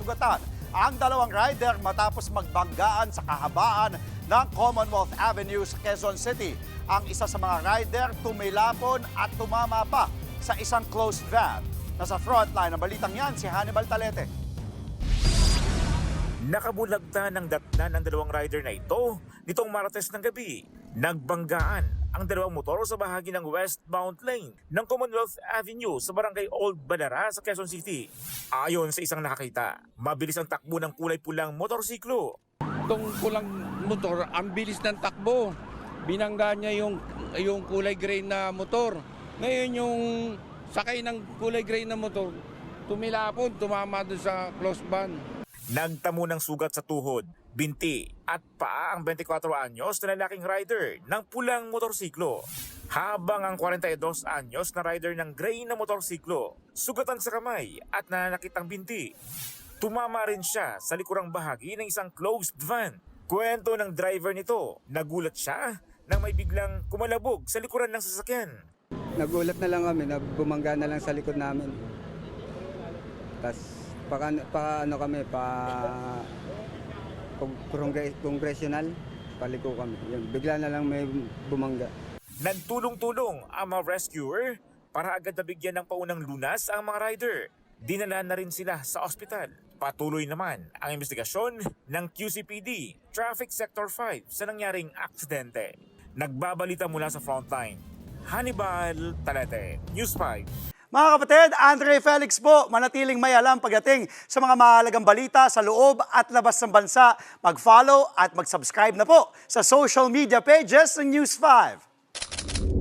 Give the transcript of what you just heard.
sugatan ang dalawang rider matapos magbanggaan sa kahabaan ng Commonwealth Avenue sa Quezon City. Ang isa sa mga rider tumilapon at tumama pa sa isang closed van. Nasa frontline ng balitang yan si Hannibal Talete. Nakabulagta ng datnan ang dalawang rider na ito nitong Martes ng gabi. Nagbanggaan ang dalawang motor sa bahagi ng westbound lane ng Commonwealth Avenue sa barangay Old Balara sa Quezon City. Ayon sa isang nakakita, mabilis ang takbo ng kulay pulang motorsiklo. Itong pulang motor, ang bilis ng takbo. Binangga niya yung kulay gray na motor. Ngayon yung sakay ng kulay gray na motor, tumilapon, tumama doon sa closed van. Nagtamo ng sugat sa tuhod, binti at paa ang 24 anyos na lalaking rider ng pulang motorsiklo. Habang ang 42 anyos na rider ng gray na motorsiklo, sugatan sa kamay at nananakit ang binti. Tumama rin siya sa likurang bahagi ng isang closed van. Kwento ng driver nito, nagulat siya nang may biglang kumalabog sa likuran ng sasakyan. Nagulat na lang kami, bumangga na lang sa likod namin. Tapos congressional, paliko kami. Yun, bigla na lang may bumangga. Nagtulong-tulong ang mga rescuer para agad nabigyan ng paunang lunas ang mga rider. Dinala na rin sila sa ospital. Patuloy naman ang investigasyon ng QCPD Traffic Sector 5 sa nangyaring aksidente. Nagbabalita mula sa frontline, Hannibal Talete, News 5. Mga kapatid, Andre Felix po, manatiling may alam pagdating sa mga mahalagang balita sa loob at labas ng bansa. Mag-follow at mag-subscribe na po sa social media pages ng News 5.